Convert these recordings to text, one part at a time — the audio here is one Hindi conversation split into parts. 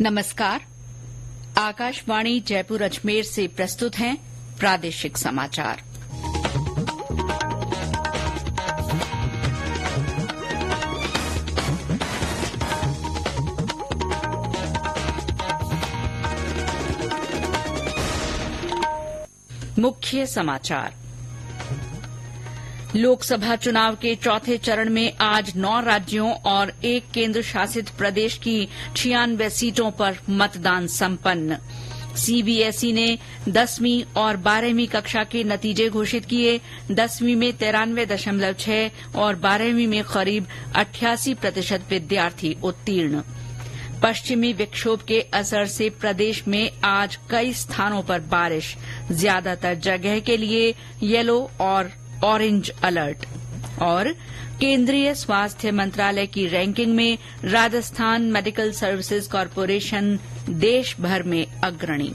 नमस्कार। आकाशवाणी जयपुर अजमेर से प्रस्तुत हैं प्रादेशिक समाचार। मुख्य समाचार। लोकसभा चुनाव के चौथे चरण में आज 9 राज्यों और 1 केंद्र शासित प्रदेश की 96 सीटों पर मतदान संपन्न। सीबीएसई ने 10वीं और 12वीं कक्षा के नतीजे घोषित किए। 10वीं में 93.6 और 12वीं में करीब 88% विद्यार्थी उत्तीर्ण। पश्चिमी विक्षोभ के असर से प्रदेश में आज कई स्थानों पर बारिश, ज्यादातर जगह के लिए येलो और ऑरेंज अलर्ट। और केंद्रीय स्वास्थ्य मंत्रालय की रैंकिंग में राजस्थान मेडिकल सर्विसेज कॉरपोरेशन देश भर में अग्रणी।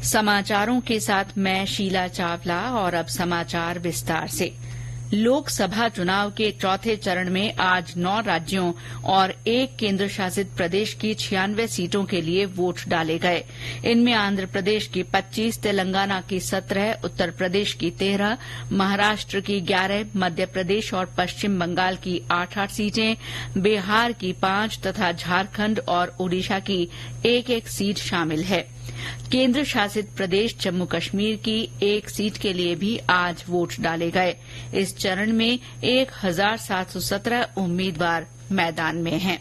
समाचारों के साथ मैं शीला चावला और अब समाचार विस्तार से। लोकसभा चुनाव के चौथे चरण में आज 9 राज्यों और 1 केंद्र शासित प्रदेश की 96 सीटों के लिए वोट डाले गए। इनमें आंध्र प्रदेश की 25, तेलंगाना की 17, उत्तर प्रदेश की 13, महाराष्ट्र की 11, मध्य प्रदेश और पश्चिम बंगाल की 8-8 सीटें, बिहार की 5 तथा झारखंड और ओडिशा की 1-1 सीट शामिल है। केंद्र शासित प्रदेश जम्मू कश्मीर की 1 सीट के लिए भी आज वोट डाले गए। इस चरण में 1717 उम्मीदवार मैदान में हैं।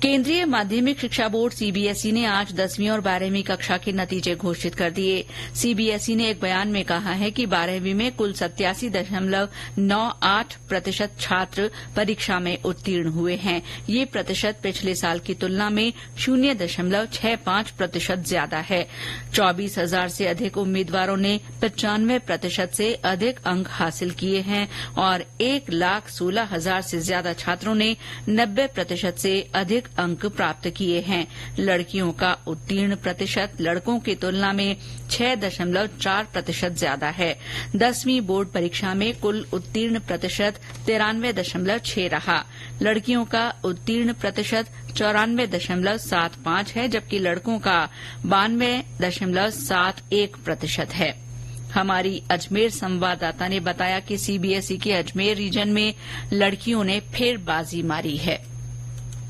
केंद्रीय माध्यमिक शिक्षा बोर्ड सीबीएसई ने आज 10वीं और 12वीं कक्षा के नतीजे घोषित कर दिए। सीबीएसई ने एक बयान में कहा है कि 12वीं में कुल 87.98% छात्र परीक्षा में उत्तीर्ण हुए हैं। ये प्रतिशत पिछले साल की तुलना में 0.65% ज्यादा है। 24,000 से अधिक उम्मीदवारों ने 95% से अधिक अंक हासिल किए हैं और 1,16,000 से ज्यादा छात्रों ने 90% से अधिक अंक प्राप्त किए हैं। लड़कियों का उत्तीर्ण प्रतिशत लड़कों की तुलना में 6.4% ज्यादा है। 10वीं बोर्ड परीक्षा में कुल उत्तीर्ण प्रतिशत 93.6 रहा। लड़कियों का उत्तीर्ण प्रतिशत 94.75 है, जबकि लड़कों का 92.71% है। हमारी अजमेर संवाददाता ने बताया कि सीबीएसई के अजमेर रीजन में लड़कियों ने फिर बाजी मारी है।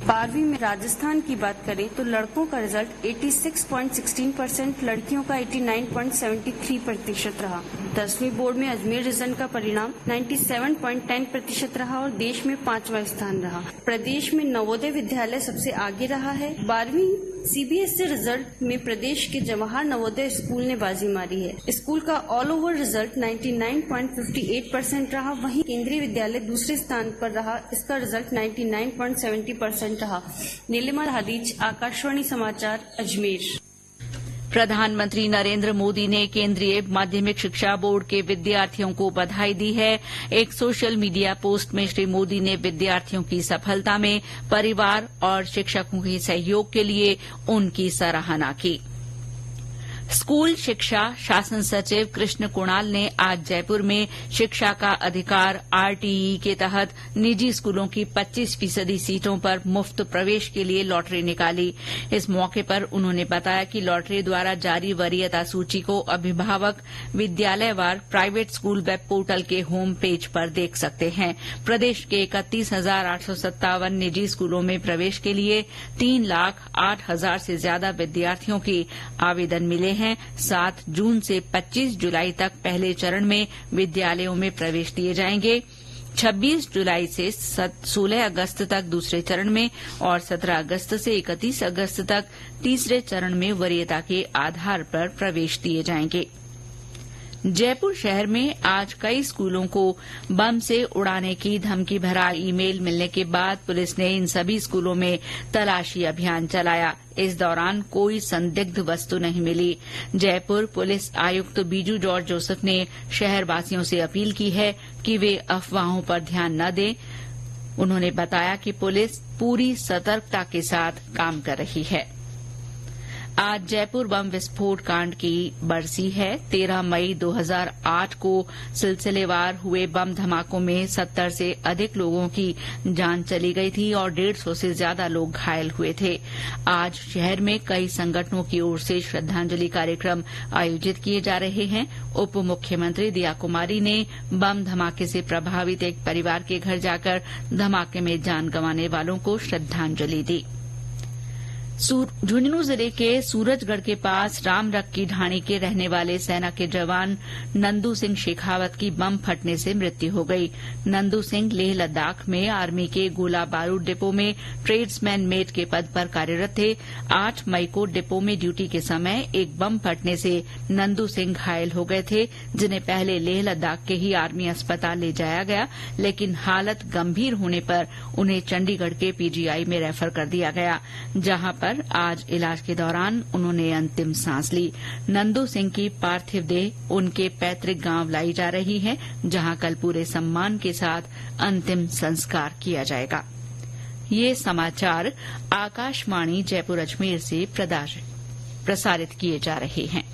12वीं में राजस्थान की बात करें तो लड़कों का रिजल्ट 86.16%, लड़कियों का 89.73% रहा। 10वीं बोर्ड में अजमेर रीजन का परिणाम 97.10% रहा और देश में 5वां स्थान रहा। प्रदेश में नवोदय विद्यालय सबसे आगे रहा है। 12वीं सीबीएसई रिजल्ट में प्रदेश के जवाहर नवोदय स्कूल ने बाजी मारी है। स्कूल का ऑल ओवर रिजल्ट 99.58% रहा। वहीं केंद्रीय विद्यालय दूसरे स्थान पर रहा। इसका रिजल्ट 99.70% रहा। नीलिमा हदीज, आकाशवाणी समाचार, अजमेर। प्रधानमंत्री नरेंद्र मोदी ने केंद्रीय माध्यमिक शिक्षा बोर्ड के विद्यार्थियों को बधाई दी है। एक सोशल मीडिया पोस्ट में श्री मोदी ने विद्यार्थियों की सफलता में परिवार और शिक्षकों के सहयोग के लिए उनकी सराहना की। स्कूल शिक्षा शासन सचिव कृष्ण कुणाल ने आज जयपुर में शिक्षा का अधिकार आरटीई के तहत निजी स्कूलों की 25% सीटों पर मुफ्त प्रवेश के लिए लॉटरी निकाली। इस मौके पर उन्होंने बताया कि लॉटरी द्वारा जारी वरीयता सूची को अभिभावक विद्यालयवार प्राइवेट स्कूल वेब पोर्टल के होम पेज पर देख सकते हैं। प्रदेश के 31,857 निजी स्कूलों में प्रवेश के लिए 3,08,000 से ज्यादा विद्यार्थियों के आवेदन मिले हैं। 7 जून से 25 जुलाई तक पहले चरण में विद्यालयों में प्रवेश दिए जाएंगे। 26 जुलाई से 16 अगस्त तक दूसरे चरण में और 17 अगस्त से 31 अगस्त तक तीसरे चरण में वरीयता के आधार पर प्रवेश दिए जाएंगे। जयपुर शहर में आज कई स्कूलों को बम से उड़ाने की धमकी भरा ईमेल मिलने के बाद पुलिस ने इन सभी स्कूलों में तलाशी अभियान चलाया। इस दौरान कोई संदिग्ध वस्तु नहीं मिली। जयपुर पुलिस आयुक्त बीजू जॉर्ज जोसेफ ने शहरवासियों से अपील की है कि वे अफवाहों पर ध्यान न दें। उन्होंने बताया कि पुलिस पूरी सतर्कता के साथ काम कर रही है। आज जयपुर बम विस्फोट कांड की बरसी है। 13 मई 2008 को सिलसिलेवार हुए बम धमाकों में 70 से अधिक लोगों की जान चली गई थी और 150 से ज्यादा लोग घायल हुए थे। आज शहर में कई संगठनों की ओर से श्रद्धांजलि कार्यक्रम आयोजित किए जा रहे हैं। उप मुख्यमंत्री दिया कुमारी ने बम धमाके से प्रभावित एक परिवार के घर जाकर धमाके में जान गंवाने वालों को श्रद्धांजलि दी। झुंझुनू जिले के सूरजगढ़ के पास रामरख की ढाणी के रहने वाले सेना के जवान नंदू सिंह शेखावत की बम फटने से मृत्यु हो गई। नंदू सिंह लेह लद्दाख में आर्मी के गोला बारूद डिपो में ट्रेड्समैन मेट के पद पर कार्यरत थे। 8 मई को डिपो में ड्यूटी के समय एक बम फटने से नंदू सिंह घायल हो गए थे, जिन्हें पहले लेह लद्दाख के ही आर्मी अस्पताल ले जाया गया, लेकिन हालत गंभीर होने पर उन्हें चंडीगढ़ के पीजीआई में रेफर कर दिया गया, जहां पर आज इलाज के दौरान उन्होंने अंतिम सांस ली। नंदू सिंह की पार्थिव देह उनके पैतृक गांव लाई जा रही है, जहां कल पूरे सम्मान के साथ अंतिम संस्कार किया जाएगा। ये समाचार आकाशवाणी जयपुर अजमेर से प्रसारित किए जा रहे हैं।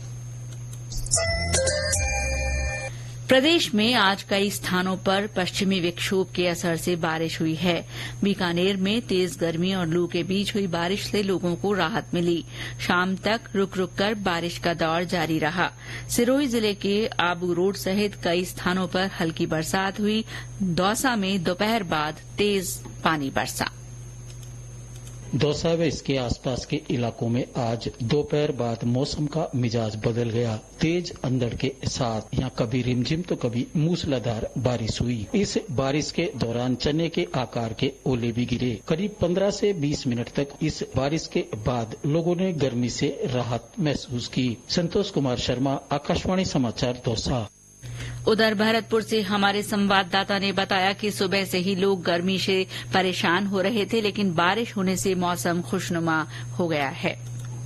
प्रदेश में आज कई स्थानों पर पश्चिमी विक्षोभ के असर से बारिश हुई है। बीकानेर में तेज गर्मी और लू के बीच हुई बारिश से लोगों को राहत मिली। शाम तक रुक रुक कर बारिश का दौर जारी रहा। सिरोही जिले के आबू रोड सहित कई स्थानों पर हल्की बरसात हुई। दौसा में दोपहर बाद तेज पानी बरसा। दौसा व इसके आसपास के इलाकों में आज दोपहर बाद मौसम का मिजाज बदल गया। तेज अंधड़ के साथ यहाँ कभी रिमझिम तो कभी मूसलाधार बारिश हुई। इस बारिश के दौरान चने के आकार के ओले भी गिरे। करीब 15 से 20 मिनट तक इस बारिश के बाद लोगों ने गर्मी से राहत महसूस की। संतोष कुमार शर्मा, आकाशवाणी समाचार, दौसा। उधर भरतपुर से हमारे संवाददाता ने बताया कि सुबह से ही लोग गर्मी से परेशान हो रहे थे, लेकिन बारिश होने से मौसम खुशनुमा हो गया है।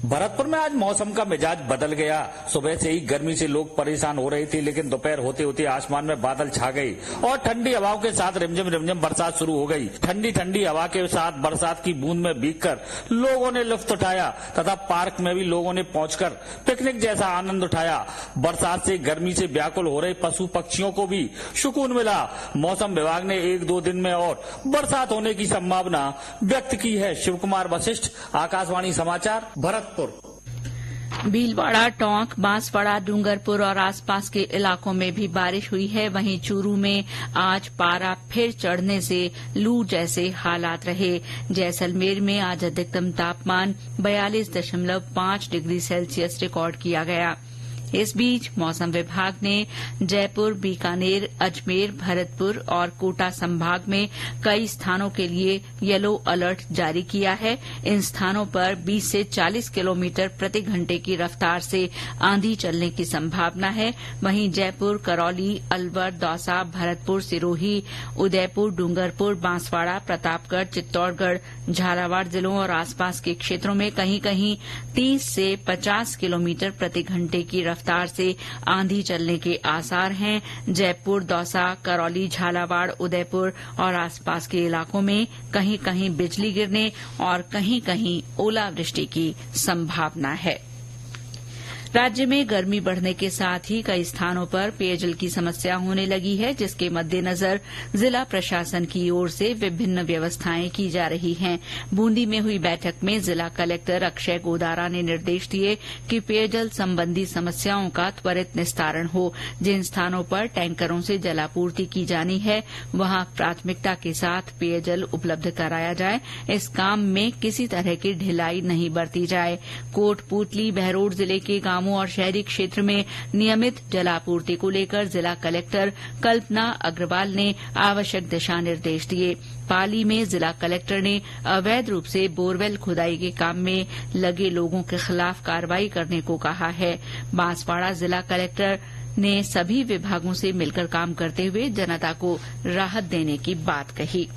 भरतपुर में आज मौसम का मिजाज बदल गया। सुबह से ही गर्मी से लोग परेशान हो रहे थे, लेकिन दोपहर होते होते आसमान में बादल छा गए और ठंडी हवाओं के साथ रिमझिम बरसात शुरू हो गई। ठंडी ठंडी हवा के साथ बरसात की बूंद में भीगकर लोगों ने लुत्फ उठाया तथा पार्क में भी लोगों ने पहुंचकर पिकनिक जैसा आनंद उठाया। बरसात से गर्मी से व्याकुल हो रहे पशु पक्षियों को भी सुकून मिला। मौसम विभाग ने 1-2 दिन में और बरसात होने की संभावना व्यक्त की है। शिव कुमार वशिष्ठ, आकाशवाणी समाचार, भरतपुर। भीलवाड़ा, टोंक, बांसवाड़ा, डूंगरपुर और आसपास के इलाकों में भी बारिश हुई है। वहीं चूरू में आज पारा फिर चढ़ने से लू जैसे हालात रहे। जैसलमेर में आज अधिकतम तापमान 42.5 डिग्री सेल्सियस रिकॉर्ड किया गया। इस बीच मौसम विभाग ने जयपुर, बीकानेर, अजमेर, भरतपुर और कोटा संभाग में कई स्थानों के लिए येलो अलर्ट जारी किया है। इन स्थानों पर 20 से 40 किलोमीटर प्रति घंटे की रफ्तार से आंधी चलने की संभावना है। वहीं जयपुर, करौली, अलवर, दौसा, भरतपुर, सिरोही, उदयपुर, डूंगरपुर, बांसवाड़ा, प्रतापगढ़, चित्तौड़गढ़, झालावाड़ जिलों और आसपास के क्षेत्रों में कहीं कहीं 30 से 50 किलोमीटर प्रति घंटे की रफ्तार से आंधी चलने के आसार हैं। जयपुर, दौसा, करौली, झालावाड़, उदयपुर और आसपास के इलाकों में कहीं कहीं बिजली गिरने और कहीं कहीं ओलावृष्टि की संभावना है। राज्य में गर्मी बढ़ने के साथ ही कई स्थानों पर पेयजल की समस्या होने लगी है, जिसके मद्देनजर जिला प्रशासन की ओर से विभिन्न व्यवस्थाएं की जा रही हैं। बूंदी में हुई बैठक में जिला कलेक्टर अक्षय गोदारा ने निर्देश दिए कि पेयजल संबंधी समस्याओं का त्वरित निस्तारण हो। जिन स्थानों पर टैंकरों से जलापूर्ति की जानी है, वहां प्राथमिकता के साथ पेयजल उपलब्ध कराया जाए। इस काम में किसी तरह की ढिलाई नहीं बरती जाए। कोटपूतली, बहरोड जिले के गांवों और शहरी क्षेत्र में नियमित जलापूर्ति को लेकर जिला कलेक्टर कल्पना अग्रवाल ने आवश्यक दिशा निर्देश दिए। पाली में जिला कलेक्टर ने अवैध रूप से बोरवेल खुदाई के काम में लगे लोगों के खिलाफ कार्रवाई करने को कहा है। बांसवाड़ा जिला कलेक्टर ने सभी विभागों से मिलकर काम करते हुए जनता को राहत देने की बात कही।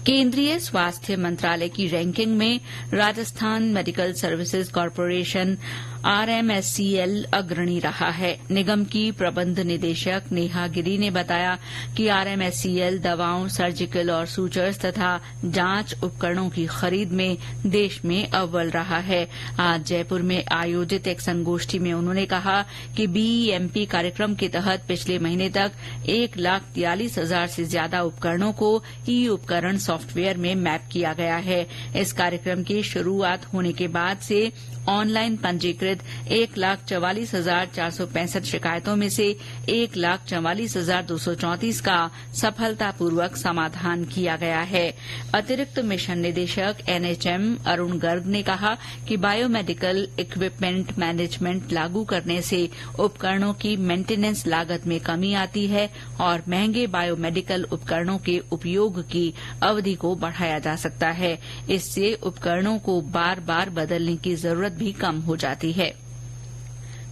केंद्रीय स्वास्थ्य मंत्रालय की रैंकिंग में Rajasthan medical services corporation RMSCL अग्रणी रहा है। निगम की प्रबंध निदेशक नेहा गिरी ने बताया कि आरएमएससीएल दवाओं, सर्जिकल और सूचर्स तथा जांच उपकरणों की खरीद में देश में अव्वल रहा है। आज जयपुर में आयोजित एक संगोष्ठी में उन्होंने कहा कि बीईएमपी कार्यक्रम के तहत पिछले महीने तक 1,43,000 से ज्यादा उपकरणों को ई उपकरण सॉफ्टवेयर में मैप किया गया है। इस कार्यक्रम की शुरूआत होने के बाद से ऑनलाइन पंजीकृत 1,44,465 शिकायतों में से 1,44,234 का सफलतापूर्वक समाधान किया गया है। अतिरिक्त मिशन निदेशक एनएचएम अरुण गर्ग ने कहा कि बायोमेडिकल इक्विपमेंट मैनेजमेंट लागू करने से उपकरणों की मेंटेनेंस लागत में कमी आती है और महंगे बायोमेडिकल उपकरणों के उपयोग की अवधि को बढ़ाया जा सकता है। इससे उपकरणों को बार बार बदलने की जरूरत भी कम हो जाती है।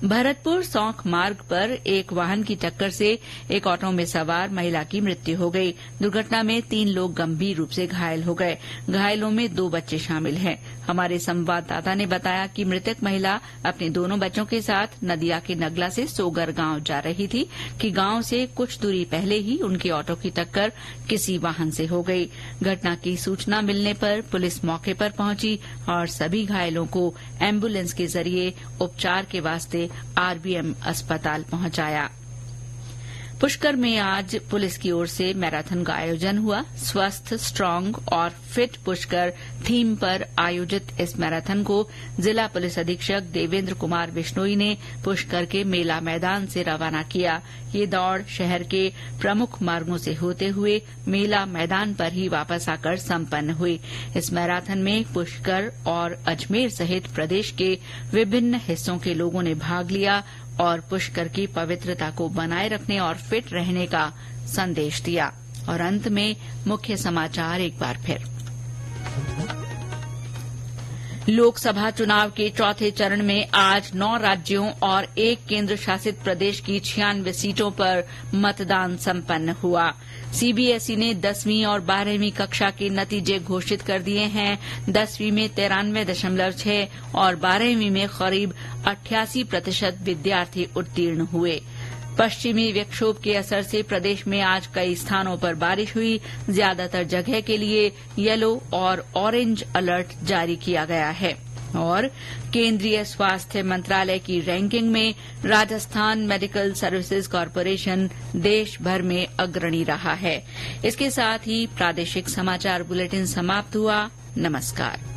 भरतपुर सौंख मार्ग पर एक वाहन की टक्कर से एक ऑटो में सवार महिला की मृत्यु हो गई। दुर्घटना में 3 लोग गंभीर रूप से घायल हो गए। घायलों में 2 बच्चे शामिल हैं। हमारे संवाददाता ने बताया कि मृतक महिला अपने दोनों बच्चों के साथ नदिया के नगला से सोगर गांव जा रही थी कि गांव से कुछ दूरी पहले ही उनके ऑटो की टक्कर किसी वाहन से हो गई। घटना की सूचना मिलने पर पुलिस मौके पर पहुंची और सभी घायलों को एम्बुलेंस के जरिए उपचार के वास्ते आरबीएम अस्पताल पहुंचाया। पुष्कर में आज पुलिस की ओर से मैराथन का आयोजन हुआ। स्वस्थ, स्ट्रांग और फिट पुष्कर थीम पर आयोजित इस मैराथन को जिला पुलिस अधीक्षक देवेंद्र कुमार बिश्नोई ने पुष्कर के मेला मैदान से रवाना किया। ये दौड़ शहर के प्रमुख मार्गों से होते हुए मेला मैदान पर ही वापस आकर संपन्न हुई। इस मैराथन में पुष्कर और अजमेर सहित प्रदेश के विभिन्न हिस्सों के लोगों ने भाग लिया और पुष्कर की पवित्रता को बनाए रखने और फिट रहने का संदेश दिया। और अंत में मुख्य समाचार एक बार फिर। लोकसभा चुनाव के चौथे चरण में आज 9 राज्यों और 1 केंद्र शासित प्रदेश की 96 सीटों पर मतदान संपन्न हुआ। सीबीएसई ने 10वीं और 12वीं कक्षा के नतीजे घोषित कर दिए हैं। 10वीं में 93.6 और 12वीं में करीब 88% विद्यार्थी उत्तीर्ण हुए। पश्चिमी विक्षोभ के असर से प्रदेश में आज कई स्थानों पर बारिश हुई। ज्यादातर जगह के लिए येलो और ऑरेंज अलर्ट जारी किया गया है। और केंद्रीय स्वास्थ्य मंत्रालय की रैंकिंग में राजस्थान मेडिकल सर्विसेज कॉरपोरेशन देश भर में अग्रणी रहा है। इसके साथ ही प्रादेशिक समाचार बुलेटिन समाप्त हुआ। नमस्कार।